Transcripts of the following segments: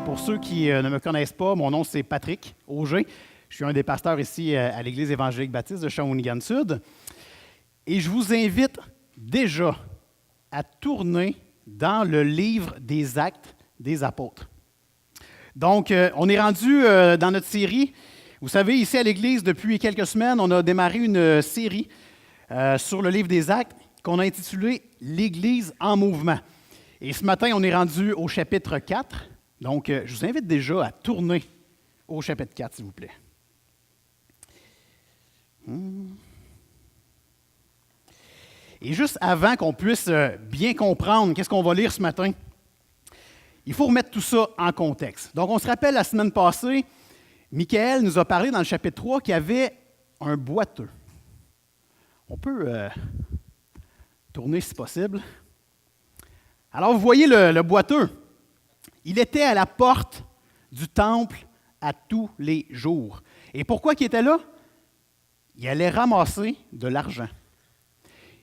Pour ceux qui ne me connaissent pas, mon nom c'est Patrick Auger. Je suis un des pasteurs ici à l'Église évangélique baptiste de Shawinigan-Sud. Et je vous invite déjà à tourner dans le livre des Actes des Apôtres. Donc, on est rendu dans notre série. Vous savez, ici à l'Église, depuis quelques semaines, on a démarré une série sur le livre des Actes qu'on a intitulé « L'Église en mouvement ». Et ce matin, on est rendu au chapitre 4. Donc, je vous invite déjà à tourner au chapitre 4, s'il vous plaît. Et juste avant qu'on puisse bien comprendre qu'est-ce qu'on va lire ce matin, il faut remettre tout ça en contexte. Donc, on se rappelle la semaine passée, Michael nous a parlé dans le chapitre 3 qu'il y avait un boiteux. On peut tourner si possible. Alors, vous voyez le boiteux. Il était à la porte du temple à tous les jours. Et pourquoi il était là? Il allait ramasser de l'argent.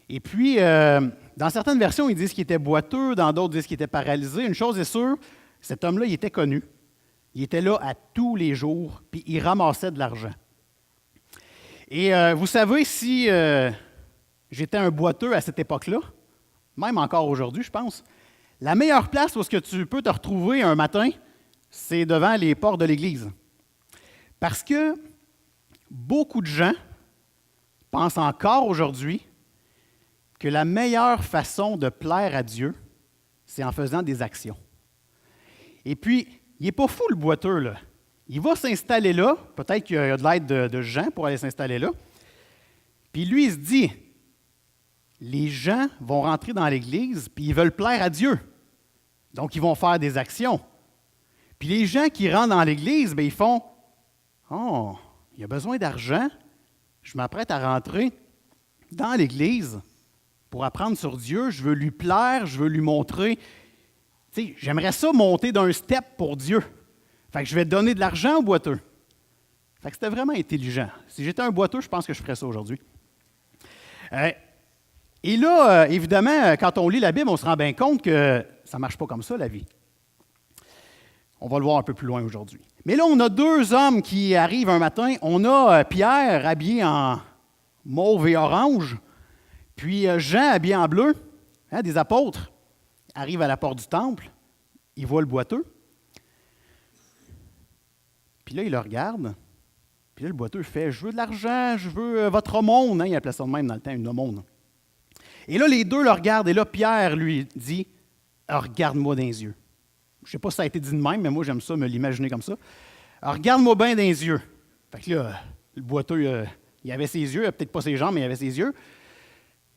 Et puis, dans certaines versions, ils disent qu'il était boiteux, dans d'autres, ils disent qu'il était paralysé. Une chose est sûre, cet homme-là, il était connu. Il était là à tous les jours, puis il ramassait de l'argent. Et vous savez, si j'étais un boiteux à cette époque-là, même encore aujourd'hui, je pense, la meilleure place où est-ce que tu peux te retrouver un matin, c'est devant les portes de l'Église. Parce que beaucoup de gens pensent encore aujourd'hui que la meilleure façon de plaire à Dieu, c'est en faisant des actions. Et puis, il n'est pas fou le boiteux, là. Il va s'installer là, peut-être qu'il y a de l'aide de gens pour aller s'installer là. Puis lui, il se dit, les gens vont rentrer dans l'Église, puis ils veulent plaire à Dieu. Donc, ils vont faire des actions. Puis les gens qui rentrent dans l'Église, bien, ils font, « Oh, il y a besoin d'argent, je m'apprête à rentrer dans l'Église pour apprendre sur Dieu, je veux lui plaire, je veux lui montrer. Tu sais, j'aimerais ça monter d'un step pour Dieu. Fait que je vais donner de l'argent au boiteux. » Fait que c'était vraiment intelligent. Si j'étais un boiteux, je pense que je ferais ça aujourd'hui. Et là, évidemment, quand on lit la Bible, on se rend bien compte que ça ne marche pas comme ça, la vie. On va le voir un peu plus loin aujourd'hui. Mais là, on a deux hommes qui arrivent un matin. On a Pierre habillé en mauve et orange, puis Jean habillé en bleu, des apôtres, arrivent à la porte du temple. Ils voient le boiteux. Puis là, ils le regardent. Puis là, le boiteux fait « Je veux de l'argent, je veux votre aumône. » Il appelait ça de même dans le temps, une aumône. Et là, les deux le regardent. Et là, Pierre lui dit « Regarde-moi dans les yeux. » Je ne sais pas si ça a été dit de même, mais moi, j'aime ça, me l'imaginer comme ça. « Regarde-moi bien dans les yeux. » Fait que là, le boiteux, il avait ses yeux, peut-être pas ses jambes, mais il avait ses yeux.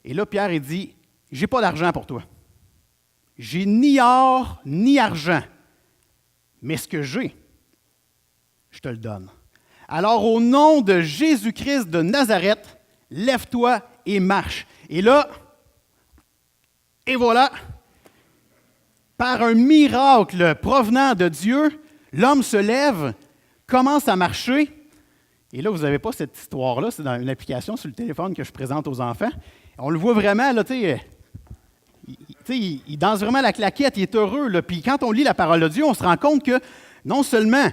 Et là, Pierre, il dit « J'ai pas d'argent pour toi. J'ai ni or, ni argent. Mais ce que j'ai, je te le donne. Alors, au nom de Jésus-Christ de Nazareth, lève-toi et marche. » Et là, et voilà, par un miracle provenant de Dieu, l'homme se lève, commence à marcher. Et là, vous n'avez pas cette histoire-là, c'est dans une application sur le téléphone que je présente aux enfants. On le voit vraiment, là, tu sais, il danse vraiment la claquette, il est heureux. Là. Puis quand on lit la parole de Dieu, on se rend compte que non seulement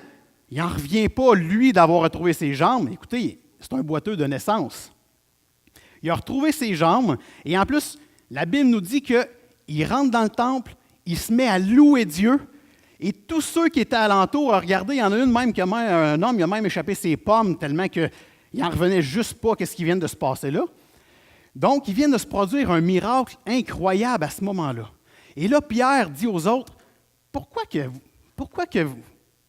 il n'en revient pas, lui, d'avoir retrouvé ses jambes, écoutez, c'est un boiteux de naissance. Il a retrouvé ses jambes, et en plus, la Bible nous dit qu'il rentre dans le temple, il se met à louer Dieu, et tous ceux qui étaient alentour, regardez, il y en a une même un homme, il a même échappé ses pommes tellement qu'il n'en revenait juste pas qu'est-ce qui vient de se passer là. Donc, il vient de se produire un miracle incroyable à ce moment-là. Et là, Pierre dit aux autres, pourquoi que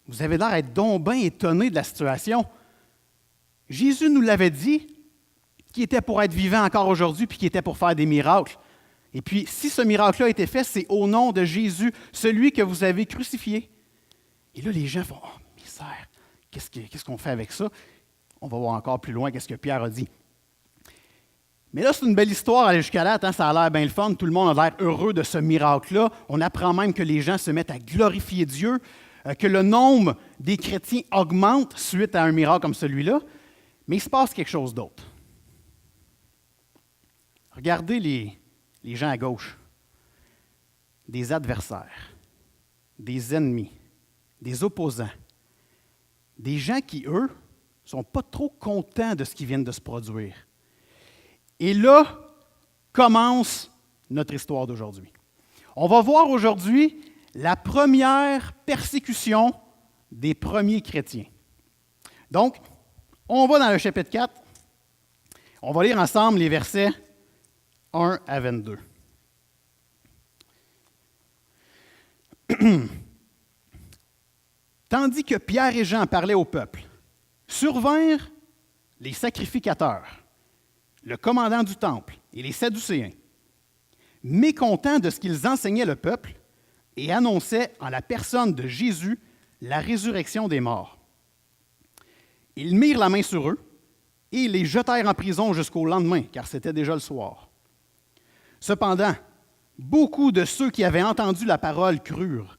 vous avez l'air d'être donc bien étonnés de la situation? Jésus nous l'avait dit, qui était pour être vivant encore aujourd'hui, puis qui était pour faire des miracles. Et puis, si ce miracle-là a été fait, c'est au nom de Jésus, celui que vous avez crucifié. Et là, les gens font « Oh, misère, qu'est-ce qu'on fait avec ça? » On va voir encore plus loin qu'est-ce que Pierre a dit. Mais là, c'est une belle histoire, aller jusqu'à là, ça a l'air bien le fun, tout le monde a l'air heureux de ce miracle-là. On apprend même que les gens se mettent à glorifier Dieu, que le nombre des chrétiens augmente suite à un miracle comme celui-là. Mais il se passe quelque chose d'autre. Regardez les gens à gauche. Des adversaires, des ennemis, des opposants, des gens qui, eux, ne sont pas trop contents de ce qui vient de se produire. Et là commence notre histoire d'aujourd'hui. On va voir aujourd'hui la première persécution des premiers chrétiens. Donc, on va dans le chapitre 4. On va lire ensemble les versets 1 à 22. Tandis que Pierre et Jean parlaient au peuple, survinrent les sacrificateurs, le commandant du temple et les Sadducéens, mécontents de ce qu'ils enseignaient le peuple et annonçaient en la personne de Jésus la résurrection des morts. Ils mirent la main sur eux et les jetèrent en prison jusqu'au lendemain, car c'était déjà le soir. Cependant, beaucoup de ceux qui avaient entendu la parole crurent,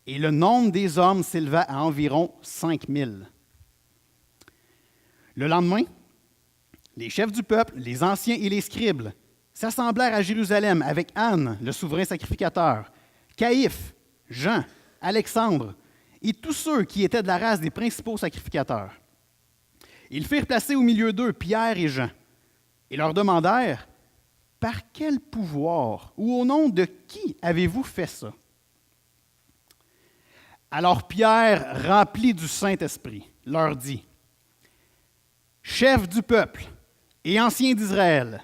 et le nombre des hommes s'éleva à environ 5000. Le lendemain, les chefs du peuple, les anciens et les scribes, s'assemblèrent à Jérusalem avec Anne, le souverain sacrificateur, Caïphe, Jean, Alexandre, et tous ceux qui étaient de la race des principaux sacrificateurs. Ils firent placer au milieu d'eux Pierre et Jean, et leur demandèrent, « Par quel pouvoir ou au nom de qui avez-vous fait ça? » Alors Pierre, rempli du Saint-Esprit, leur dit, « Chefs du peuple et anciens d'Israël,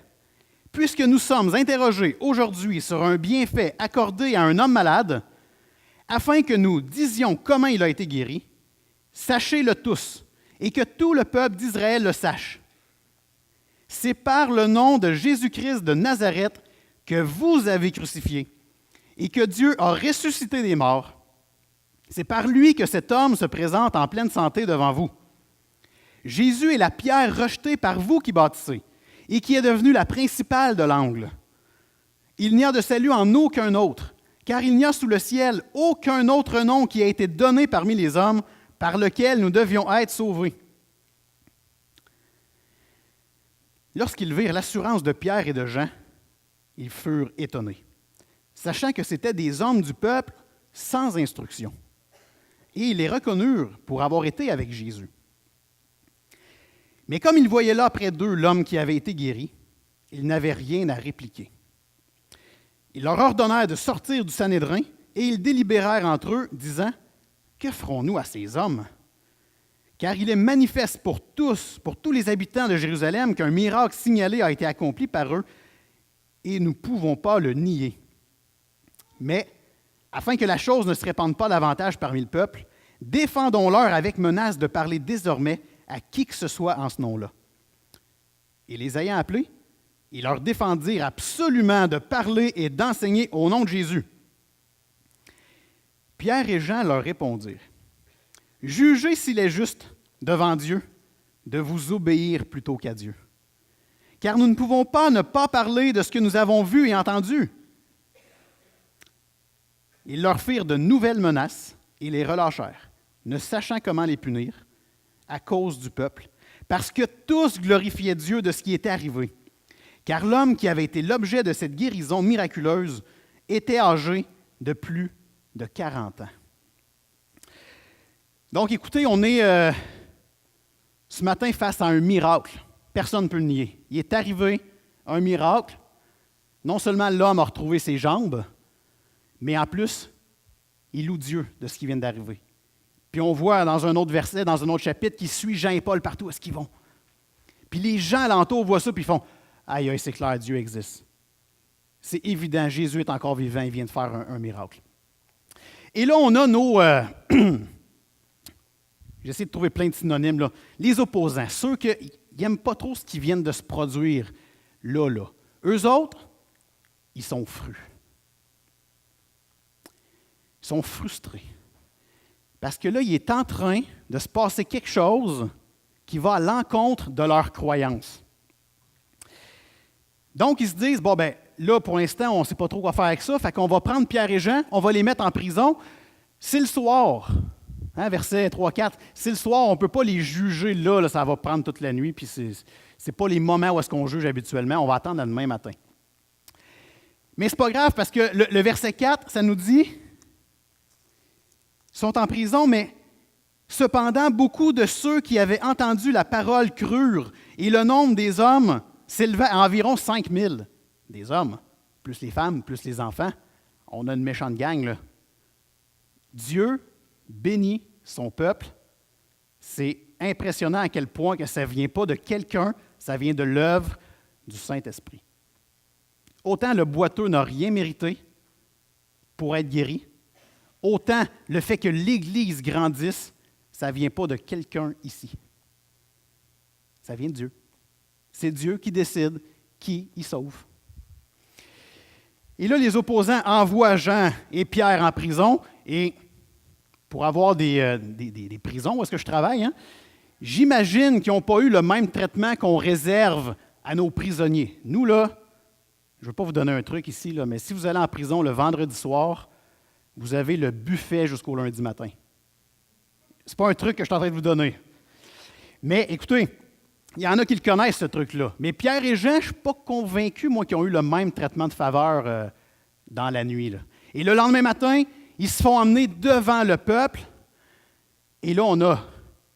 puisque nous sommes interrogés aujourd'hui sur un bienfait accordé à un homme malade, afin que nous disions comment il a été guéri, sachez-le tous, et que tout le peuple d'Israël le sache. C'est par le nom de Jésus-Christ de Nazareth que vous avez crucifié, et que Dieu a ressuscité des morts. C'est par lui que cet homme se présente en pleine santé devant vous. Jésus est la pierre rejetée par vous qui bâtissez, et qui est devenue la principale de l'angle. Il n'y a de salut en aucun autre, car il n'y a sous le ciel aucun autre nom qui a été donné parmi les hommes par lequel nous devions être sauvés. » Lorsqu'ils virent l'assurance de Pierre et de Jean, ils furent étonnés, sachant que c'étaient des hommes du peuple sans instruction. Et ils les reconnurent pour avoir été avec Jésus. Mais comme ils voyaient là près d'eux l'homme qui avait été guéri, ils n'avaient rien à répliquer. Ils leur ordonnèrent de sortir du Sanhédrin et ils délibérèrent entre eux, disant, « Que ferons-nous à ces hommes? Car il est manifeste pour tous les habitants de Jérusalem, qu'un miracle signalé a été accompli par eux et nous ne pouvons pas le nier. Mais, afin que la chose ne se répande pas davantage parmi le peuple, défendons-leur avec menace de parler désormais à qui que ce soit en ce nom-là. » Et les ayant appelés, ils leur défendirent absolument de parler et d'enseigner au nom de Jésus. Pierre et Jean leur répondirent, « Jugez s'il est juste devant Dieu de vous obéir plutôt qu'à Dieu. Car nous ne pouvons pas ne pas parler de ce que nous avons vu et entendu. » Ils leur firent de nouvelles menaces et les relâchèrent, ne sachant comment les punir, à cause du peuple, parce que tous glorifiaient Dieu de ce qui était arrivé. Car l'homme qui avait été l'objet de cette guérison miraculeuse était âgé de plus de 40 ans. Donc, écoutez, on est ce matin face à un miracle. Personne ne peut le nier. Il est arrivé un miracle. Non seulement l'homme a retrouvé ses jambes, mais en plus, il loue Dieu de ce qui vient d'arriver. Puis on voit dans un autre verset, dans un autre chapitre, qui suit Jean et Paul partout où est-ce qu'ils vont. Puis les gens alentour voient ça, puis ils font « Aïe, aïe, c'est clair, Dieu existe. C'est évident, Jésus est encore vivant, il vient de faire un miracle. » Et là, on a nos... J'essaie de trouver plein de synonymes, là. Les opposants, ceux qui n'aiment pas trop ce qui vient de se produire là. Eux autres, ils sont frus. Ils sont frustrés. Parce que là, il est en train de se passer quelque chose qui va à l'encontre de leur croyance. Donc, ils se disent, bon, ben là, pour l'instant, on ne sait pas trop quoi faire avec ça, fait qu'on va prendre Pierre et Jean, on va les mettre en prison. C'est le soir, verset 3-4, c'est le soir, on ne peut pas les juger là, ça va prendre toute la nuit, puis c'est pas les moments où est-ce qu'on juge habituellement, on va attendre à demain matin. Mais c'est pas grave, parce que le verset 4, ça nous dit, sont en prison, mais cependant, beaucoup de ceux qui avaient entendu la parole crurent, et le nombre des hommes s'élevait à environ 5000. Des hommes, plus les femmes, plus les enfants. On a une méchante gang, là. Dieu bénit son peuple. C'est impressionnant à quel point que ça ne vient pas de quelqu'un, ça vient de l'œuvre du Saint-Esprit. Autant le boiteux n'a rien mérité pour être guéri, autant le fait que l'Église grandisse, ça ne vient pas de quelqu'un ici. Ça vient de Dieu. C'est Dieu qui décide qui il sauve. Et là, les opposants envoient Jean et Pierre en prison, et pour avoir des prisons où est-ce que je travaille, hein, j'imagine qu'ils n'ont pas eu le même traitement qu'on réserve à nos prisonniers. Nous, là, je ne veux pas vous donner un truc ici, là, mais si vous allez en prison le vendredi soir, vous avez le buffet jusqu'au lundi matin. Ce n'est pas un truc que je suis en train de vous donner. Mais écoutez, il y en a qui le connaissent, ce truc-là. Mais Pierre et Jean, je ne suis pas convaincu, moi, qu'ils ont eu le même traitement de faveur dans la nuit, là. Et le lendemain matin, ils se font emmener devant le peuple. Et là, on a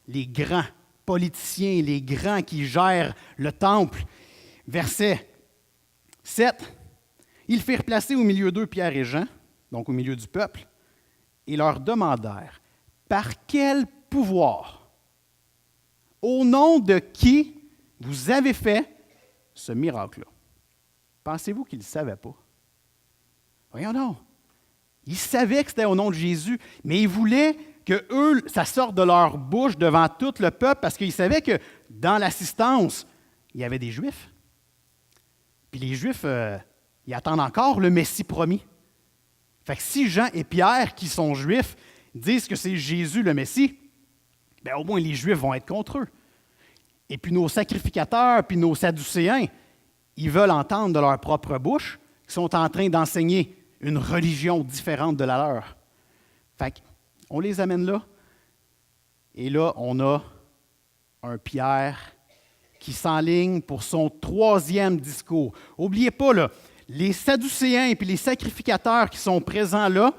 les grands politiciens, les grands qui gèrent le temple. Verset 7. Ils firent placer au milieu d'eux Pierre et Jean, donc au milieu du peuple, et leur demandèrent, par quel pouvoir, au nom de qui vous avez fait ce miracle-là? Pensez-vous qu'ils ne le savaient pas? Voyons donc. Ils savaient que c'était au nom de Jésus, mais ils voulaient que eux, ça sorte de leur bouche devant tout le peuple, parce qu'ils savaient que dans l'assistance, il y avait des Juifs. Puis les Juifs, ils attendent encore le Messie promis. Fait que si Jean et Pierre, qui sont Juifs, disent que c'est Jésus le Messie, bien au moins les Juifs vont être contre eux. Et puis nos sacrificateurs, puis nos Sadducéens, ils veulent entendre de leur propre bouche qu'ils sont en train d'enseigner une religion différente de la leur. Fait qu'on les amène là, et là, on a un Pierre qui s'enligne pour son 3e discours. N'oubliez pas, là, les Sadducéens et puis les sacrificateurs qui sont présents là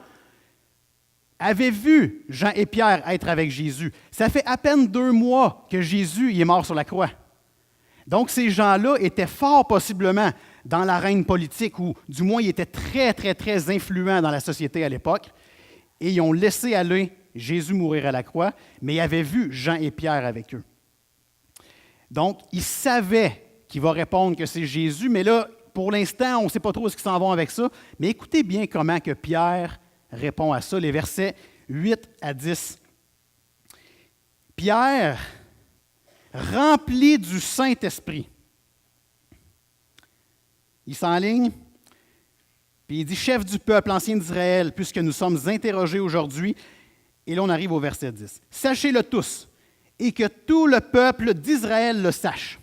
avaient vu Jean et Pierre être avec Jésus. Ça fait à peine 2 mois que Jésus y est mort sur la croix. Donc, ces gens-là étaient fort possiblement dans l'arène politique, ou du moins, ils étaient très, très, très influents dans la société à l'époque, et ils ont laissé aller Jésus mourir à la croix, mais ils avaient vu Jean et Pierre avec eux. Donc, ils savaient qu'il va répondre que c'est Jésus, mais là, pour l'instant, on ne sait pas trop où ils s'en vont avec ça, mais écoutez bien comment que Pierre répond à ça, les versets 8 à 10. Pierre, rempli du Saint-Esprit, il s'enligne, puis il dit, « Chef du peuple, ancien d'Israël, puisque nous sommes interrogés aujourd'hui, » et là on arrive au verset 10. « Sachez-le tous, et que tout le peuple d'Israël le sache. »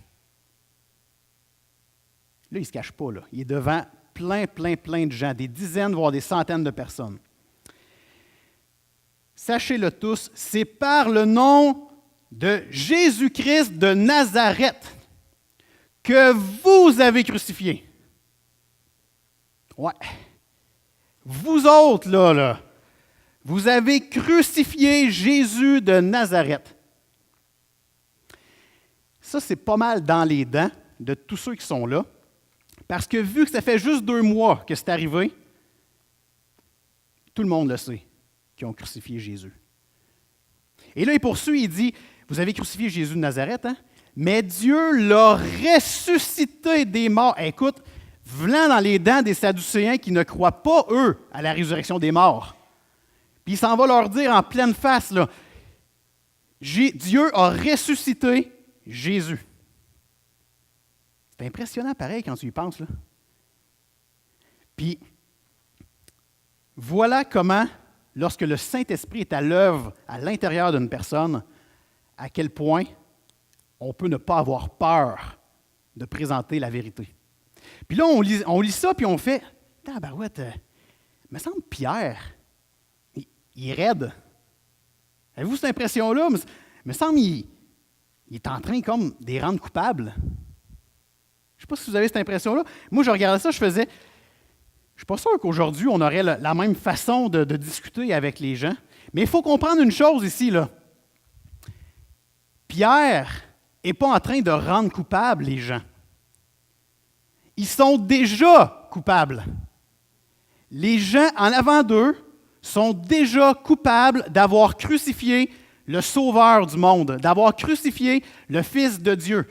Là, il ne se cache pas, là. Il est devant plein de gens, des dizaines, voire des centaines de personnes. « Sachez-le tous, c'est par le nom de Jésus-Christ de Nazareth que vous avez crucifié. » Ouais. Vous autres, là, vous avez crucifié Jésus de Nazareth. Ça, c'est pas mal dans les dents de tous ceux qui sont là, parce que vu que ça fait juste 2 mois que c'est arrivé, tout le monde le sait, qu'ils ont crucifié Jésus. Et là, il poursuit, il dit, vous avez crucifié Jésus de Nazareth, hein? Mais Dieu l'a ressuscité des morts. Écoute, vlant dans les dents des Sadducéens qui ne croient pas, eux, à la résurrection des morts. Puis il s'en va leur dire en pleine face, là, Dieu a ressuscité Jésus. C'est impressionnant pareil quand tu y penses, là. Puis, voilà comment, lorsque le Saint-Esprit est à l'œuvre à l'intérieur d'une personne, à quel point on peut ne pas avoir peur de présenter la vérité. Puis là, on lit ça, puis on fait « Tabarouette, il me semble Pierre, il est raide. Avez-vous cette impression-là? Il me semble qu'il est en train comme de les rendre coupables. » Je ne sais pas si vous avez cette impression-là. Moi, je regardais ça, je faisais... Je ne suis pas sûr qu'aujourd'hui, on aurait la même façon de discuter avec les gens. Mais il faut comprendre une chose ici, là. Pierre n'est pas en train de rendre coupables les gens. Ils sont déjà coupables. Les gens en avant d'eux sont déjà coupables d'avoir crucifié le Sauveur du monde, d'avoir crucifié le Fils de Dieu.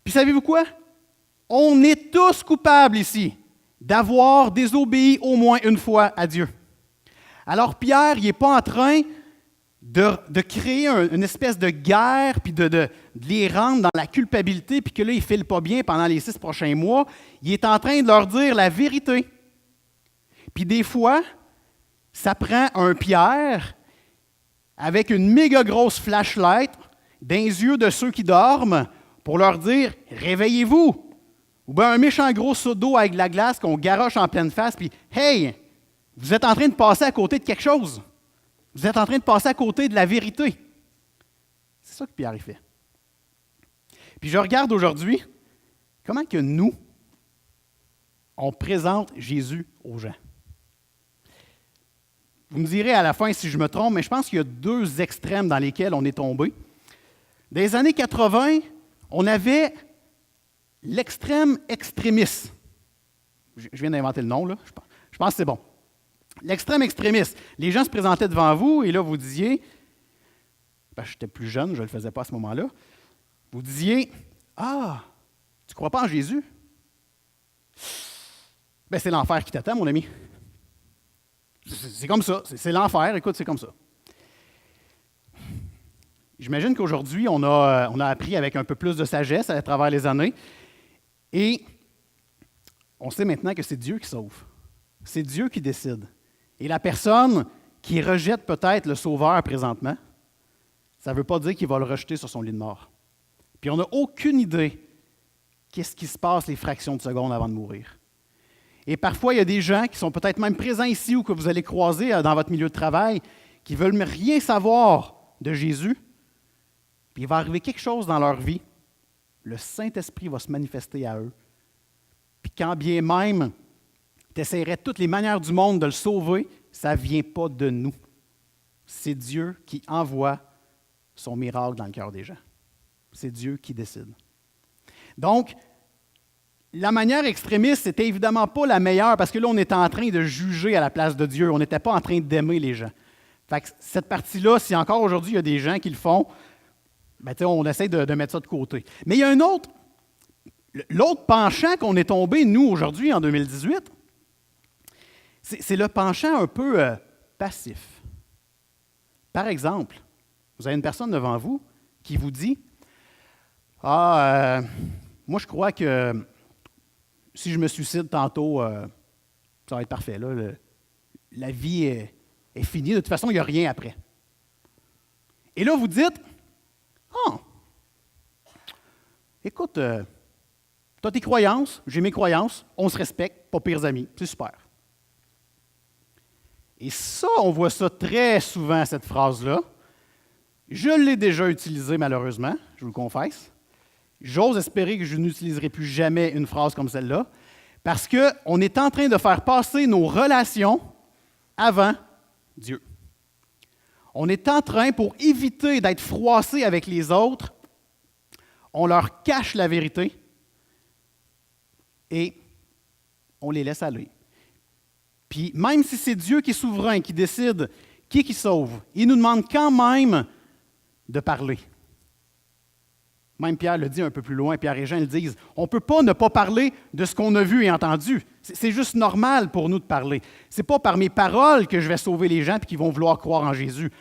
Puis savez-vous quoi? On est tous coupables ici d'avoir désobéi au moins une fois à Dieu. Alors Pierre, il n'est pas en train de créer une espèce de guerre, puis de les rendre dans la culpabilité, puis que là, ils ne filent pas bien pendant les 6 prochains mois. Il est en train de leur dire la vérité. Puis des fois, ça prend un Pierre avec une méga grosse flashlight dans les yeux de ceux qui dorment pour leur dire « Réveillez-vous ». Ou bien un méchant gros seau d'eau avec de la glace qu'on garoche en pleine face, puis « Hey, vous êtes en train de passer à côté de quelque chose. Vous êtes en train de passer à côté de la vérité. » C'est ça que Pierre y fait. Puis je regarde aujourd'hui comment que nous, on présente Jésus aux gens. Vous me direz à la fin si je me trompe, mais je pense qu'il y a 2 extrêmes dans lesquels on est tombé. Dans les années 80, on avait l'extrême extrémiste. Je viens d'inventer le nom, là. Je pense que c'est bon. L'extrême extrémiste. Les gens se présentaient devant vous et là, vous disiez, j'étais plus jeune, je ne le faisais pas à ce moment-là, vous disiez, « Ah, tu ne crois pas en Jésus? » C'est l'enfer qui t'attend, mon ami. C'est comme ça, c'est l'enfer, écoute, c'est comme ça. J'imagine qu'aujourd'hui, on a appris avec un peu plus de sagesse à travers les années, et on sait maintenant que c'est Dieu qui sauve. C'est Dieu qui décide. Et la personne qui rejette peut-être le Sauveur présentement, ça ne veut pas dire qu'il va le rejeter sur son lit de mort. Puis on n'a aucune idée qu'est-ce qui se passe les fractions de secondes avant de mourir. Et parfois, il y a des gens qui sont peut-être même présents ici ou que vous allez croiser dans votre milieu de travail qui ne veulent rien savoir de Jésus. Puis il va arriver quelque chose dans leur vie. Le Saint-Esprit va se manifester à eux. Puis quand bien même tu essaierais de toutes les manières du monde de le sauver, ça ne vient pas de nous. C'est Dieu qui envoie son miracle dans le cœur des gens. C'est Dieu qui décide. Donc, la manière extrémiste, c'était évidemment pas la meilleure parce que là, on était en train de juger à la place de Dieu. On n'était pas en train d'aimer les gens. Fait que cette partie-là, si encore aujourd'hui, il y a des gens qui le font, on essaie de mettre ça de côté. Mais il y a l'autre penchant qu'on est tombé, nous, aujourd'hui, en 2018, c'est le penchant un peu passif. Par exemple, vous avez une personne devant vous qui vous dit « Ah, moi, je crois que si je me suicide tantôt, ça va être parfait. Là, la vie est finie. De toute façon, il n'y a rien après. » Et là, vous dites « Ah, écoute, tu as tes croyances, j'ai mes croyances, on se respecte, pas pires amis, c'est super. » Et ça, on voit ça très souvent, cette phrase-là. Je l'ai déjà utilisée, malheureusement, je vous le confesse. J'ose espérer que je n'utiliserai plus jamais une phrase comme celle-là, parce qu'on est en train de faire passer nos relations avant Dieu. On est en train, pour éviter d'être froissé avec les autres, on leur cache la vérité et on les laisse aller. Puis même si c'est Dieu qui est souverain, qui décide qui sauve, il nous demande quand même de parler. Même Pierre le dit un peu plus loin, Pierre et Jean le disent, on ne peut pas ne pas parler de ce qu'on a vu et entendu. C'est juste normal pour nous de parler. Ce n'est pas par mes paroles que je vais sauver les gens et qu'ils vont vouloir croire en Jésus.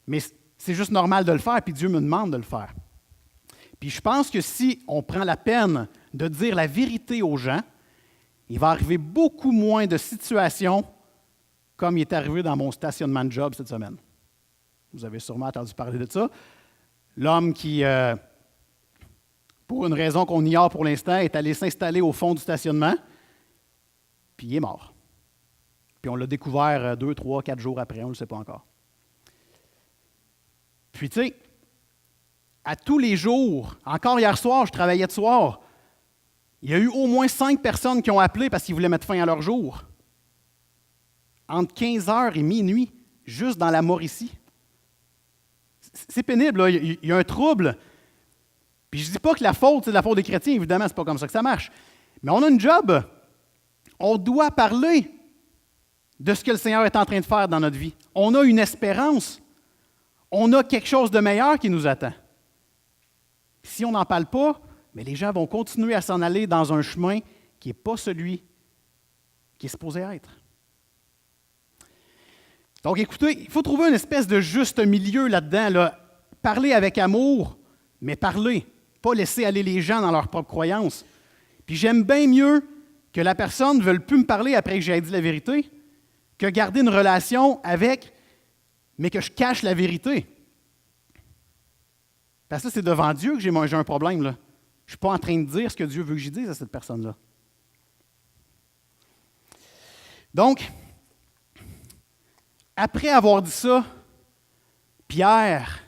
Mais c'est juste normal de le faire, puis Dieu me demande de le faire. Puis je pense que si on prend la peine de dire la vérité aux gens, il va arriver beaucoup moins de situations comme il est arrivé dans mon stationnement de job cette semaine. Vous avez sûrement entendu parler de ça. L'homme qui, pour une raison qu'on ignore pour l'instant, est allé s'installer au fond du stationnement, puis il est mort. Puis on l'a découvert 2, 3, 4 jours après, on ne le sait pas encore. Puis tu sais, à tous les jours, encore hier soir, je travaillais de soir, il y a eu au moins 5 personnes qui ont appelé parce qu'ils voulaient mettre fin à leur jour. Entre 15h et minuit, juste dans la Mauricie. C'est pénible, là. Il y a un trouble. Puis je ne dis pas que la faute, c'est de la faute des chrétiens, évidemment, c'est pas comme ça que ça marche. Mais on a une job. On doit parler de ce que le Seigneur est en train de faire dans notre vie. On a une espérance. On a quelque chose de meilleur qui nous attend. Si on n'en parle pas, mais les gens vont continuer à s'en aller dans un chemin qui n'est pas celui qui est supposé être. Donc, écoutez, il faut trouver une espèce de juste milieu là-dedans. Là. Parler avec amour, mais parler, pas laisser aller les gens dans leurs propres croyances. Puis j'aime bien mieux que la personne ne veuille plus me parler après que j'ai dit la vérité, que garder une relation avec, mais que je cache la vérité. Parce que c'est devant Dieu que j'ai un problème. Là. Je ne suis pas en train de dire ce que Dieu veut que j'y dise à cette personne-là. Donc, après avoir dit ça, Pierre,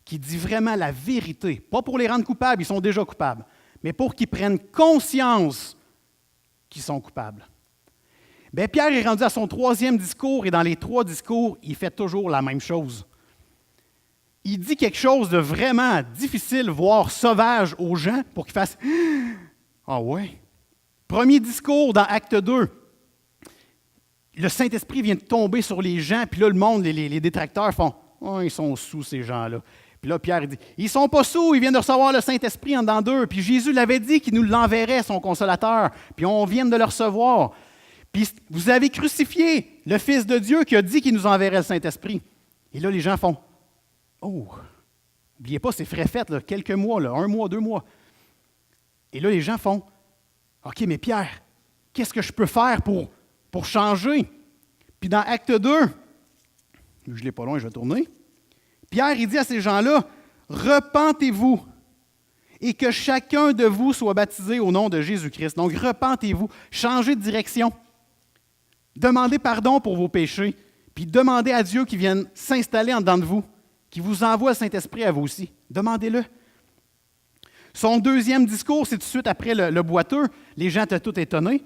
qui dit vraiment la vérité, pas pour les rendre coupables, ils sont déjà coupables, mais pour qu'ils prennent conscience qu'ils sont coupables. Bien, Pierre est rendu à son 3e discours et dans les 3 discours, il fait toujours la même chose. Il dit quelque chose de vraiment difficile, voire sauvage aux gens pour qu'ils fassent « Ah ouais! » Premier discours dans Acte 2. Le Saint-Esprit vient de tomber sur les gens, puis là, le monde, les détracteurs font « Oh, ils sont sous, ces gens-là. » Puis là, Pierre dit « Ils sont pas sous, ils viennent de recevoir le Saint-Esprit en dedans d'eux. » Puis Jésus l'avait dit qu'il nous l'enverrait, son consolateur. Puis on vient de le recevoir. Puis vous avez crucifié le Fils de Dieu qui a dit qu'il nous enverrait le Saint-Esprit. Et là, les gens font « Oh! » N'oubliez pas, c'est frais fait, là, quelques mois, là, 1 mois, 2 mois. Et là, les gens font « OK, mais Pierre, qu'est-ce que je peux faire pour changer? » Puis dans Acte 2, je ne l'ai pas loin, je vais tourner. Pierre, il dit à ces gens-là, « Repentez-vous et que chacun de vous soit baptisé au nom de Jésus-Christ. » Donc, repentez-vous, changez de direction. Demandez pardon pour vos péchés, puis demandez à Dieu qu'il vienne s'installer en dedans de vous, qu'il vous envoie le Saint-Esprit à vous aussi. Demandez-le. Son 2e discours, c'est tout de suite après le boiteux. Les gens étaient tous étonnés.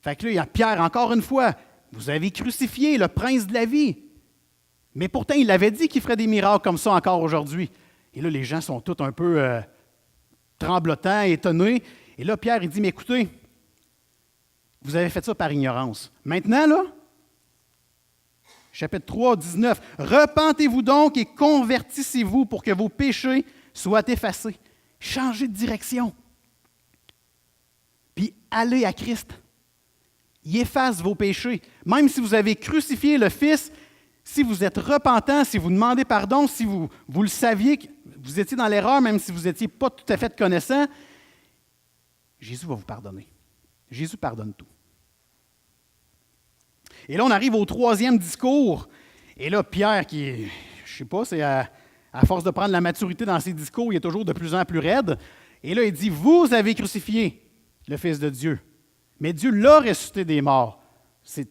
Fait que là, il y a Pierre, encore une fois, « Vous avez crucifié le prince de la vie. » Mais pourtant, il avait dit qu'il ferait des miracles comme ça encore aujourd'hui. Et là, les gens sont tous un peu tremblotants, étonnés. Et là, Pierre, il dit, « Mais écoutez, vous avez fait ça par ignorance. Maintenant, là, chapitre 3, 19, « Repentez-vous donc et convertissez-vous pour que vos péchés soient effacés. » Changez de direction. Puis allez à Christ. Il efface vos péchés. Même si vous avez crucifié le Fils, si vous êtes repentant, si vous demandez pardon, si vous le saviez, que vous étiez dans l'erreur, même si vous n'étiez pas tout à fait connaissant, Jésus va vous pardonner. Jésus pardonne tout. Et là, on arrive au 3e discours. Et là, Pierre, je ne sais pas, c'est à force de prendre la maturité dans ses discours, il est toujours de plus en plus raide. Et là, il dit, « Vous avez crucifié le Fils de Dieu, mais Dieu l'a ressuscité des morts. » C'est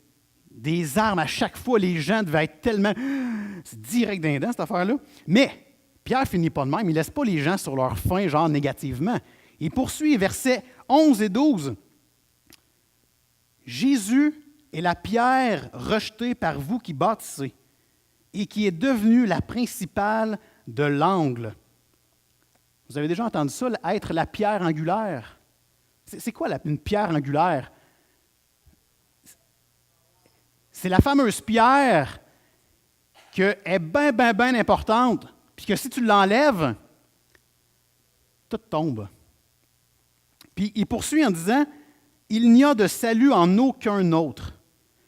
des armes à chaque fois. Les gens devaient être tellement... C'est direct d'un dent, cette affaire-là. Mais Pierre finit pas de même. Il ne laisse pas les gens sur leur faim, genre négativement. Il poursuit, versets 11 et 12. « Jésus est la pierre rejetée par vous qui bâtissez et qui est devenue la principale de l'angle. » Vous avez déjà entendu ça, être la pierre angulaire? C'est quoi une pierre angulaire? C'est la fameuse pierre qui est bien importante, puis que si tu l'enlèves, tout tombe. Puis il poursuit en disant, « Il n'y a de salut en aucun autre,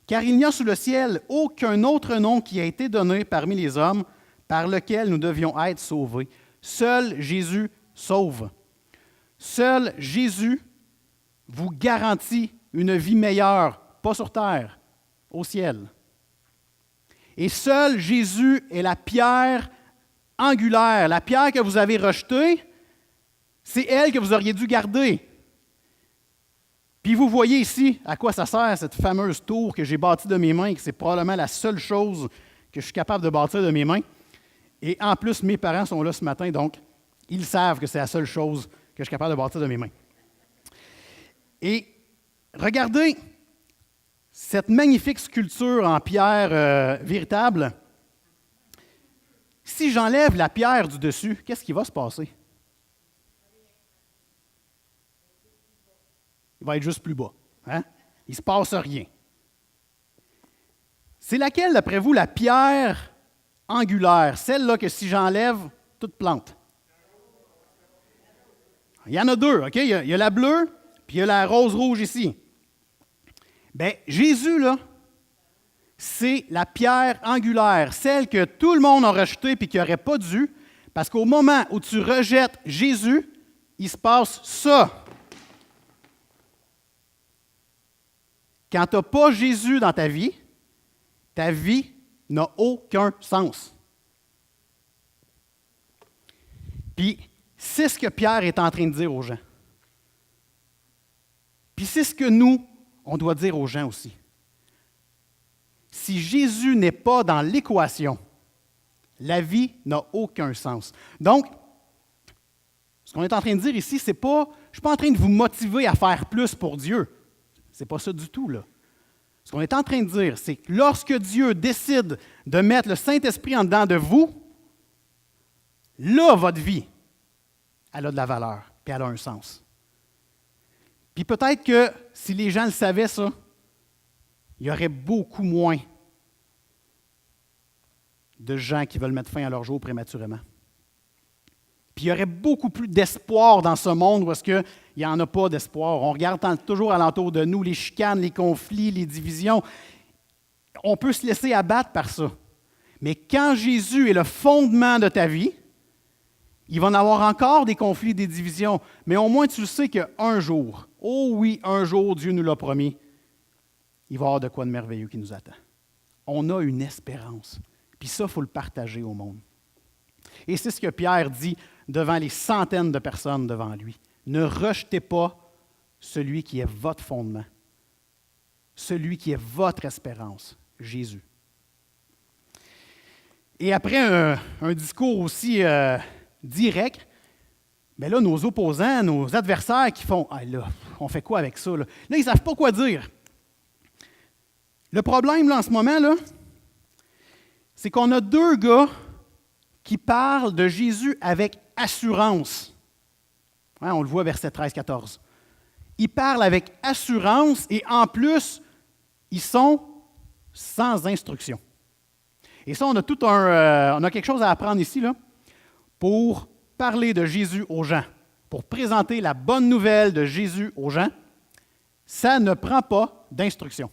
car il n'y a sous le ciel aucun autre nom qui a été donné parmi les hommes par lequel nous devions être sauvés. Seul Jésus sauve. Seul Jésus vous garantit une vie meilleure, pas sur terre, au ciel. Et seul Jésus est la pierre angulaire, la pierre que vous avez rejetée, c'est elle que vous auriez dû garder. Puis vous voyez ici à quoi ça sert, cette fameuse tour que j'ai bâtie de mes mains, que c'est probablement la seule chose que je suis capable de bâtir de mes mains. Et en plus, mes parents sont là ce matin, donc ils savent que c'est la seule chose que je suis capable de bâtir de mes mains. Et regardez cette magnifique sculpture en pierre véritable Si j'enlève la pierre du dessus, qu'est-ce qui va se passer? Il va être juste plus bas. Hein? Il ne se passe rien. C'est laquelle, d'après vous, la pierre angulaire? Celle-là que si j'enlève, toute plante. Il y en a deux, OK? Il y a la bleue, puis il y a la rose-rouge ici. Bien, Jésus, là, c'est la pierre angulaire, celle que tout le monde a rejetée et qui n'aurait pas dû, parce qu'au moment où tu rejettes Jésus, il se passe ça. Quand tu n'as pas Jésus dans ta vie n'a aucun sens. Puis, c'est ce que Pierre est en train de dire aux gens. Puis c'est ce que nous, on doit dire aux gens aussi. Si Jésus n'est pas dans l'équation, la vie n'a aucun sens. Donc, ce qu'on est en train de dire ici, c'est pas, je ne suis pas en train de vous motiver à faire plus pour Dieu. Ce n'est pas ça du tout, là. Ce qu'on est en train de dire, c'est que lorsque Dieu décide de mettre le Saint-Esprit en dedans de vous, là, votre vie, elle a de la valeur, puis elle a un sens. Puis peut-être que si les gens le savaient, ça, il y aurait beaucoup moins de gens qui veulent mettre fin à leur jour prématurément. Puis il y aurait beaucoup plus d'espoir dans ce monde où est-ce qu'il n'y en a pas d'espoir. On regarde toujours alentour de nous les chicanes, les conflits, les divisions. On peut se laisser abattre par ça. Mais quand Jésus est le fondement de ta vie, il va en avoir encore des conflits, des divisions, mais au moins tu le sais qu'un jour, oh oui, un jour, Dieu nous l'a promis, il va y avoir de quoi de merveilleux qui nous attend. On a une espérance. Puis ça, il faut le partager au monde. Et c'est ce que Pierre dit devant les centaines de personnes devant lui. Ne rejetez pas celui qui est votre fondement, celui qui est votre espérance, Jésus. Et après un discours aussi direct, bien là, nos opposants, nos adversaires qui font « Ah là, on fait quoi avec ça? » Là, ils ne savent pas quoi dire. Le problème, là, en ce moment, là, c'est qu'on a deux gars qui parlent de Jésus avec assurance. Ouais, on le voit, verset 13-14. Ils parlent avec assurance et en plus, ils sont sans instruction. Et ça, on a quelque chose à apprendre ici, là, pour parler de Jésus aux gens, pour présenter la bonne nouvelle de Jésus aux gens. Ça ne prend pas d'instruction.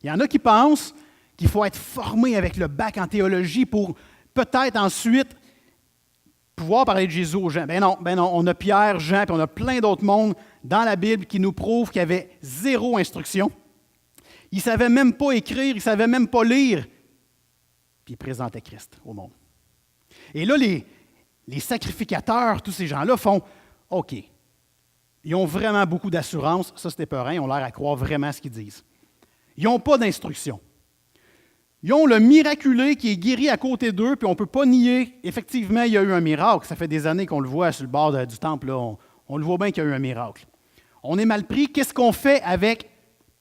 Il y en a qui pensent qu'il faut être formé avec le bac en théologie pour peut-être ensuite pouvoir parler de Jésus aux gens. Ben non, on a Pierre, Jean, puis on a plein d'autres mondes dans la Bible qui nous prouvent qu'il y avait zéro instruction. Ils ne savaient même pas écrire, ils ne savaient même pas lire, puis ils présentaient Christ au monde. Et là, les sacrificateurs, tous ces gens-là font « OK, ils ont vraiment beaucoup d'assurance, ça c'est épeurant, ils ont l'air à croire vraiment ce qu'ils disent. Ils n'ont pas d'instruction. Ils ont le miraculé qui est guéri à côté d'eux, puis on ne peut pas nier, effectivement, il y a eu un miracle. Ça fait des années qu'on le voit sur le bord du temple, là. On le voit bien qu'il y a eu un miracle. On est mal pris. Qu'est-ce qu'on fait avec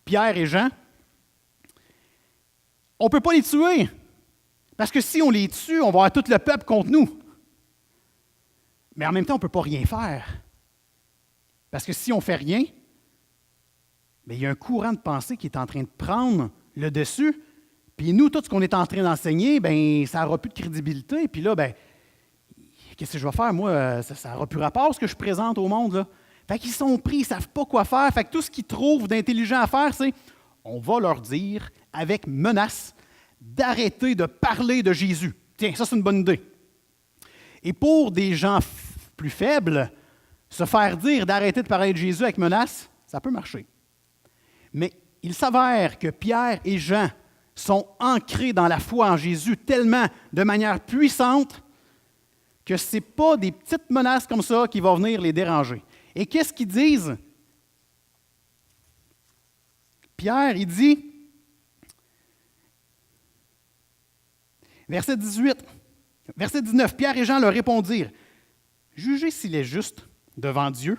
Pierre et Jean? On ne peut pas les tuer, parce que si on les tue, on va avoir tout le peuple contre nous. Mais en même temps, on ne peut pas rien faire. Parce que si on ne fait rien, bien, il y a un courant de pensée qui est en train de prendre le dessus. Puis nous, tout ce qu'on est en train d'enseigner, bien, ça n'aura plus de crédibilité. Puis là, bien, qu'est-ce que je vais faire? Moi, ça n'aura plus rapport ce que je présente au monde, là. Fait qu'ils sont pris, ils ne savent pas quoi faire. Fait que tout ce qu'ils trouvent d'intelligent à faire, c'est on va leur dire, avec menace, d'arrêter de parler de Jésus. Tiens, ça, c'est une bonne idée. Et pour des gens plus faibles, se faire dire d'arrêter de parler de Jésus avec menace, ça peut marcher. Mais il s'avère que Pierre et Jean sont ancrés dans la foi en Jésus tellement de manière puissante que ce n'est pas des petites menaces comme ça qui vont venir les déranger. Et qu'est-ce qu'ils disent? Pierre, il dit, verset 18, verset 19, Pierre et Jean leur répondirent, « Jugez s'il est juste devant Dieu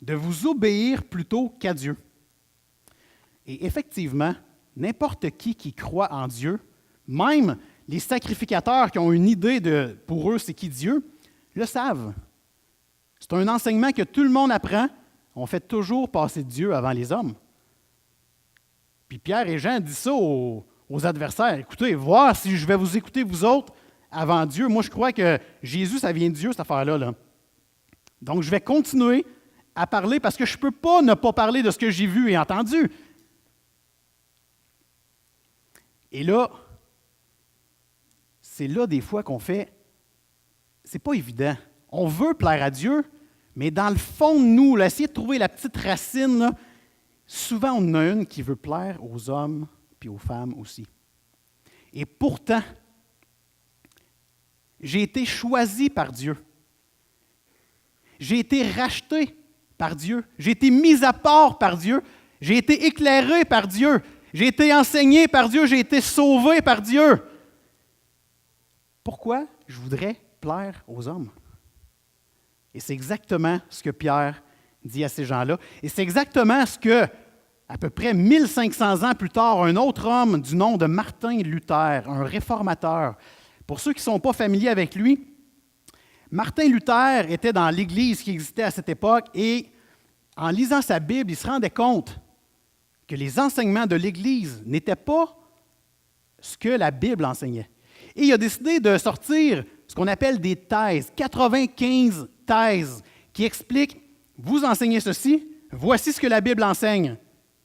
de vous obéir plutôt qu'à Dieu. » Et effectivement, n'importe qui croit en Dieu Même les sacrificateurs qui ont une idée de, pour eux, c'est qui Dieu, le savent. C'est un enseignement que tout le monde apprend. On fait toujours passer Dieu avant les hommes. Puis Pierre et Jean disent ça aux adversaires. Écoutez, voir si je vais vous écouter, vous autres, avant Dieu. Moi, je crois que Jésus, ça vient de Dieu, cette affaire-là. Là. Donc, je vais continuer à parler parce que je ne peux pas ne pas parler de ce que j'ai vu et entendu. Et là, c'est là des fois qu'on fait, c'est pas évident. On veut plaire à Dieu, mais dans le fond de nous, là, essayer de trouver la petite racine, là, souvent on en a une qui veut plaire aux hommes puis aux femmes aussi. Et pourtant, j'ai été choisi par Dieu. J'ai été racheté par Dieu. J'ai été mis à part par Dieu. J'ai été éclairé par Dieu. J'ai été enseigné par Dieu. J'ai été sauvé par Dieu. Pourquoi je voudrais plaire aux hommes? Et c'est exactement ce que Pierre dit à ces gens-là. Et c'est exactement ce que, à peu près 1500 ans plus tard, un autre homme du nom de Martin Luther, un réformateur. Pour ceux qui ne sont pas familiers avec lui, Martin Luther était dans l'Église qui existait à cette époque et en lisant sa Bible, il se rendait compte que les enseignements de l'Église n'étaient pas ce que la Bible enseignait. Et il a décidé de sortir ce qu'on appelle des thèses, 95 thèses qui expliquent, vous enseignez ceci, voici ce que la Bible enseigne.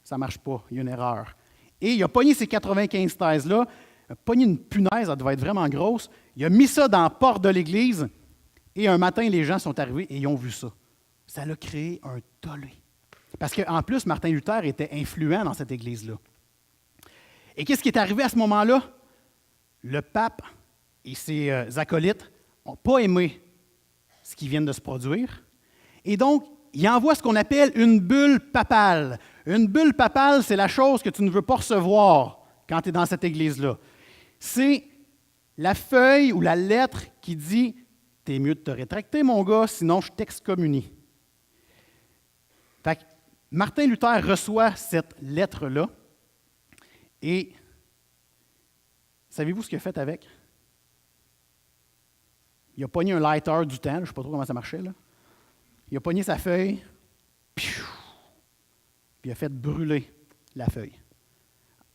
Ça ne marche pas, il y a une erreur. Et il a pogné ces 95 thèses-là, il a pogné une punaise, elle devait être vraiment grosse, il a mis ça dans la porte de l'Église, et un matin, les gens sont arrivés et ils ont vu ça. Ça l'a créé un tollé. Parce qu'en plus, Martin Luther était influent dans cette Église-là. Et qu'est-ce qui est arrivé à ce moment-là? Le pape et ses acolytes n'ont pas aimé ce qui vient de se produire. Et donc, il envoie ce qu'on appelle une bulle papale. Une bulle papale, c'est la chose que tu ne veux pas recevoir quand tu es dans cette Église-là. C'est la feuille ou la lettre qui dit « T'es mieux de te rétracter, mon gars, sinon je t'excommunie. » Fait que Martin Luther reçoit cette lettre-là et savez-vous ce qu'il a fait avec? Il a pogné un lighter du temps, je ne sais pas trop comment ça marchait, là. Il a pogné sa feuille, puis il a fait brûler la feuille.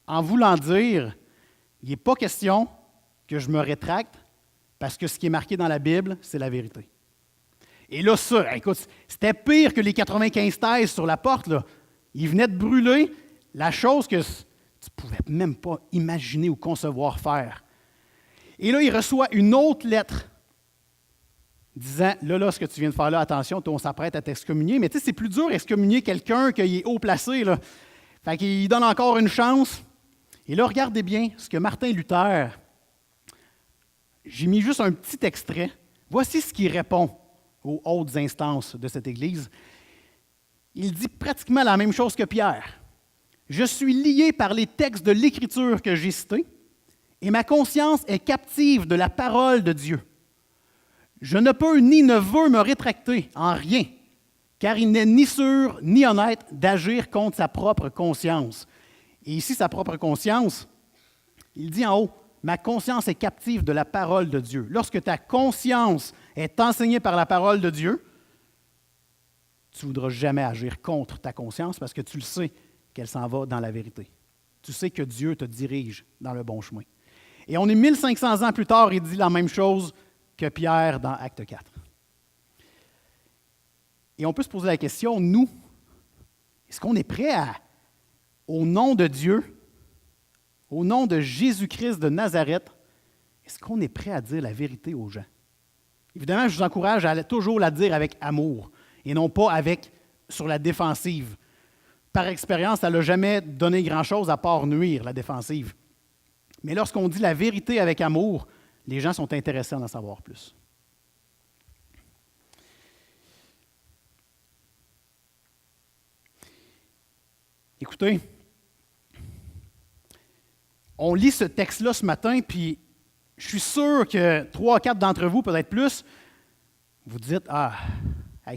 En voulant dire, il n'est pas question que je me rétracte parce que ce qui est marqué dans la Bible, c'est la vérité. Et là, ça, écoute, c'était pire que les 95 thèses sur la porte, là. Il venait de brûler la chose que tu ne pouvais même pas imaginer ou concevoir faire. Et là, il reçoit une autre lettre disant, là, ce que tu viens de faire là, attention, on s'apprête à t'excommunier. Mais tu sais, c'est plus dur d'excommunier quelqu'un qui est haut placé, là. Fait qu'il donne encore une chance. Et là, regardez bien ce que Martin Luther, j'ai mis juste un petit extrait. Voici ce qu'il répond aux hautes instances de cette Église. Il dit pratiquement la même chose que Pierre. « Je suis lié par les textes de l'Écriture que j'ai cités, et ma conscience est captive de la parole de Dieu. Je ne peux ni ne veux me rétracter en rien, car il n'est ni sûr ni honnête d'agir contre sa propre conscience. » Et ici, sa propre conscience, il dit en haut, « Ma conscience est captive de la parole de Dieu. » Lorsque ta conscience est enseignée par la parole de Dieu, tu ne voudras jamais agir contre ta conscience parce que tu le sais qu'elle s'en va dans la vérité. Tu sais que Dieu te dirige dans le bon chemin. Et on est 1500 ans plus tard, il dit la même chose que Pierre dans Acte 4. Et on peut se poser la question, nous, est-ce qu'on est prêt à, au nom de Dieu, au nom de Jésus-Christ de Nazareth, est-ce qu'on est prêt à dire la vérité aux gens? Évidemment, je vous encourage à toujours la dire avec amour et non pas sur la défensive. Par expérience, ça n'a jamais donné grand-chose à part nuire, la défensive. Mais lorsqu'on dit la vérité avec amour, les gens sont intéressés à en savoir plus. Écoutez, on lit ce texte-là ce matin, puis je suis sûr que 3 ou 4 d'entre vous, peut-être plus, vous dites « Ah,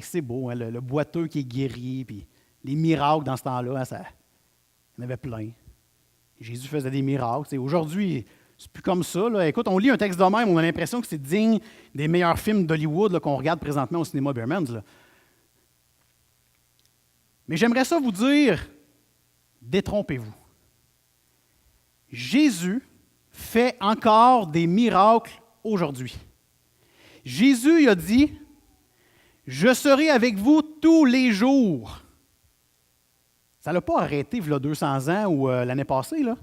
c'est beau, hein, le boiteux qui est guéri, puis les miracles dans ce temps-là, hein, il y en avait plein. Jésus faisait des miracles. Aujourd'hui, C'est plus comme ça, là. Écoute, on lit un texte de même, on a l'impression que c'est digne des meilleurs films d'Hollywood là, qu'on regarde présentement au cinéma Bearmans, là. Mais j'aimerais ça vous dire, détrompez-vous. Jésus fait encore des miracles aujourd'hui. Jésus il a dit, « Je serai avec vous tous les jours. » Ça ne l'a pas arrêté il y a 200 ans ou l'année passée, là,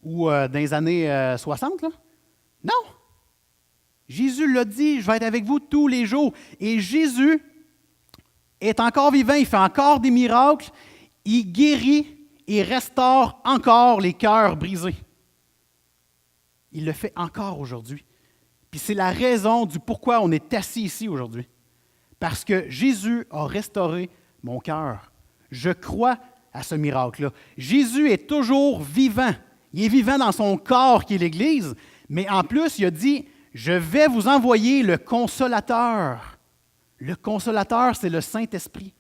ou dans les années 60. Là. Non! Jésus l'a dit, « Je vais être avec vous tous les jours. » Et Jésus est encore vivant, il fait encore des miracles, il guérit et restaure encore les cœurs brisés. Il le fait encore aujourd'hui. Puis c'est la raison du pourquoi on est assis ici aujourd'hui. Parce que Jésus a restauré mon cœur. Je crois à ce miracle-là. Jésus est toujours vivant. Il est vivant dans son corps qui est l'Église, mais en plus, il a dit, « Je vais vous envoyer le Consolateur. » Le Consolateur, c'est le Saint-Esprit.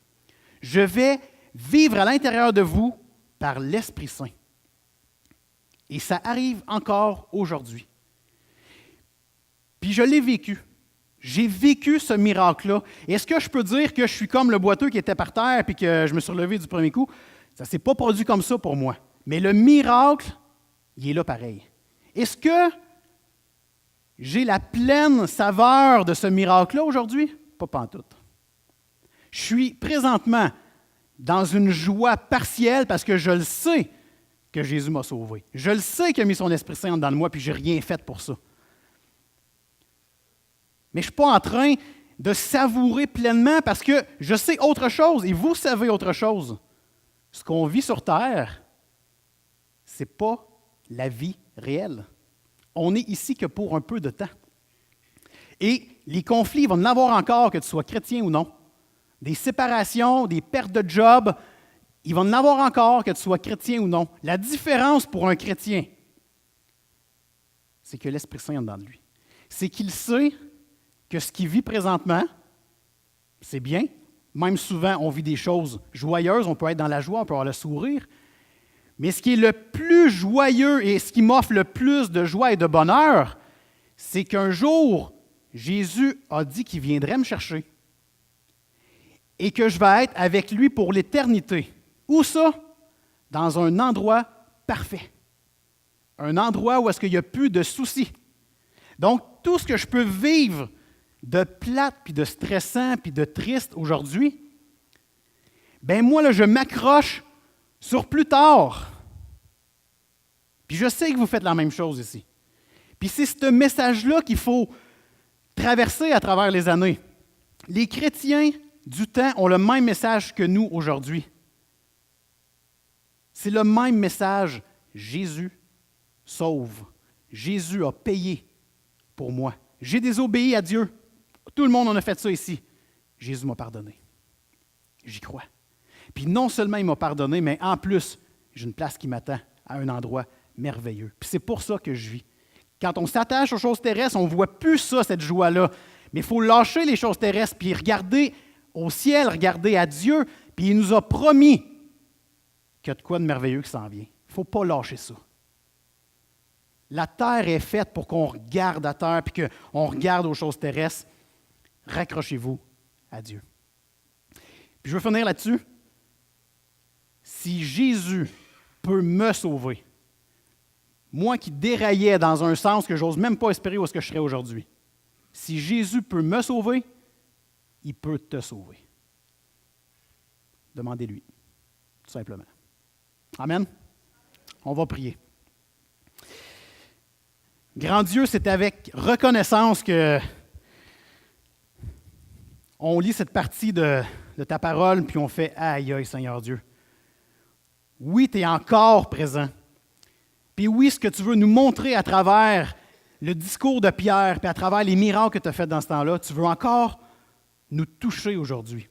Je vais vivre à l'intérieur de vous par l'Esprit Saint. Et ça arrive encore aujourd'hui. Puis je l'ai vécu. J'ai vécu ce miracle-là. Est-ce que je peux dire que je suis comme le boiteux qui était par terre et que je me suis relevé du premier coup? Ça ne s'est pas produit comme ça pour moi. Mais le miracle, il est là pareil. Est-ce que j'ai la pleine saveur de ce miracle-là aujourd'hui? Pas pantoute. Je suis présentement dans une joie partielle parce que je le sais que Jésus m'a sauvé. Je le sais qu'il a mis son Esprit Saint dans moi puis je n'ai rien fait pour ça. Mais je ne suis pas en train de savourer pleinement parce que je sais autre chose et vous savez autre chose. Ce qu'on vit sur Terre, ce n'est pas la vie réelle. On est ici que pour un peu de temps. Et les conflits, il va en avoir encore, que tu sois chrétien ou non. Des séparations, des pertes de job, il va en avoir encore, que tu sois chrétien ou non. La différence pour un chrétien, c'est que l'Esprit Saint est dans lui. C'est qu'il sait que ce qu'il vit présentement, c'est bien. Même souvent, on vit des choses joyeuses, on peut être dans la joie, on peut avoir le sourire. Mais ce qui est le plus joyeux et ce qui m'offre le plus de joie et de bonheur, c'est qu'un jour, Jésus a dit qu'il viendrait me chercher et que je vais être avec lui pour l'éternité. Où ça? Dans un endroit parfait. Un endroit où est-ce qu'il n'y a plus de soucis. Donc, tout ce que je peux vivre de plate, puis de stressant, puis de triste aujourd'hui, ben moi, là, je m'accroche sur plus tard. Puis je sais que vous faites la même chose ici. Puis c'est ce message-là qu'il faut traverser à travers les années. Les chrétiens du temps ont le même message que nous aujourd'hui. C'est le même message. Jésus sauve. Jésus a payé pour moi. J'ai désobéi à Dieu. Tout le monde en a fait ça ici. Jésus m'a pardonné. J'y crois. Puis non seulement il m'a pardonné, mais en plus, j'ai une place qui m'attend à un endroit merveilleux. Puis c'est pour ça que je vis. Quand on s'attache aux choses terrestres, on ne voit plus ça, cette joie-là. Mais il faut lâcher les choses terrestres, puis regarder au ciel, regarder à Dieu, puis il nous a promis qu'il y a de quoi de merveilleux qui s'en vient. Il ne faut pas lâcher ça. La terre est faite pour qu'on regarde à terre, puis qu'on regarde aux choses terrestres. Raccrochez-vous à Dieu. Puis je veux finir là-dessus. Si Jésus peut me sauver, moi qui déraillais dans un sens que j'ose même pas espérer où est-ce que je serais aujourd'hui, si Jésus peut me sauver, il peut te sauver. Demandez-lui, tout simplement. Amen. On va prier. Grand Dieu, c'est avec reconnaissance que on lit cette partie de ta parole, puis on fait « Aïe, aïe, Seigneur Dieu ». Oui, tu es encore présent. Puis oui, ce que tu veux nous montrer à travers le discours de Pierre, puis à travers les miracles que tu as faits dans ce temps-là, tu veux encore nous toucher aujourd'hui.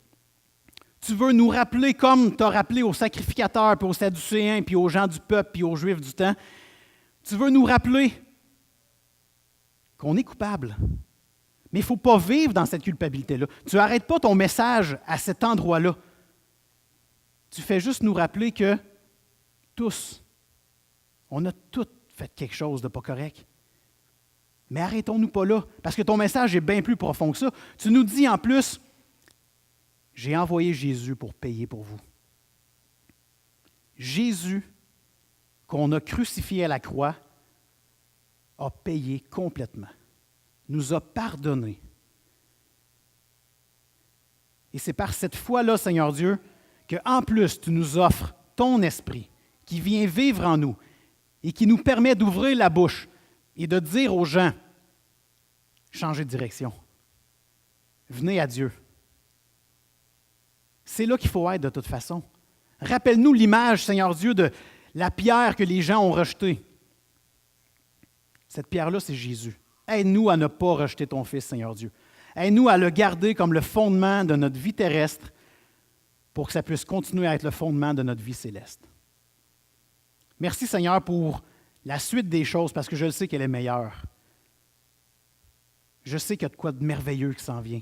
Tu veux nous rappeler, comme tu as rappelé aux sacrificateurs, puis aux Sadducéens, puis aux gens du peuple, puis aux Juifs du temps, tu veux nous rappeler qu'on est coupable. Mais il ne faut pas vivre dans cette culpabilité-là. Tu n'arrêtes pas ton message à cet endroit-là. Tu fais juste nous rappeler que tous, on a tous fait quelque chose de pas correct. Mais arrêtons-nous pas là, parce que ton message est bien plus profond que ça. Tu nous dis en plus, j'ai envoyé Jésus pour payer pour vous. Jésus, qu'on a crucifié à la croix, a payé complètement, nous a pardonné. Et c'est par cette foi-là, Seigneur Dieu, qu'en plus, tu nous offres ton esprit qui vient vivre en nous et qui nous permet d'ouvrir la bouche et de dire aux gens, changez de direction. Venez à Dieu. C'est là qu'il faut être de toute façon. Rappelle-nous l'image, Seigneur Dieu, de la pierre que les gens ont rejetée. Cette pierre-là, c'est Jésus. Aide-nous à ne pas rejeter ton Fils, Seigneur Dieu. Aide-nous à le garder comme le fondement de notre vie terrestre pour que ça puisse continuer à être le fondement de notre vie céleste. Merci, Seigneur, pour la suite des choses, parce que je le sais qu'elle est meilleure. Je sais qu'il y a de quoi de merveilleux qui s'en vient.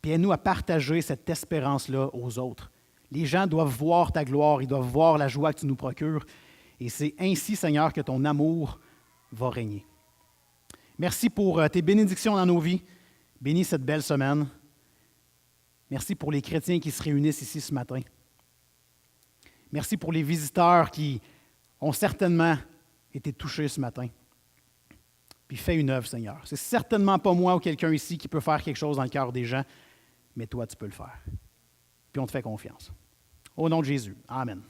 Puis aide-nous à partager cette espérance-là aux autres. Les gens doivent voir ta gloire, ils doivent voir la joie que tu nous procures. Et c'est ainsi, Seigneur, que ton amour va régner. Merci pour tes bénédictions dans nos vies. Bénis cette belle semaine. Merci pour les chrétiens qui se réunissent ici ce matin. Merci pour les visiteurs qui ont certainement été touchés ce matin. Puis fais une œuvre, Seigneur. C'est certainement pas moi ou quelqu'un ici qui peut faire quelque chose dans le cœur des gens, mais toi, tu peux le faire. Puis on te fait confiance. Au nom de Jésus. Amen.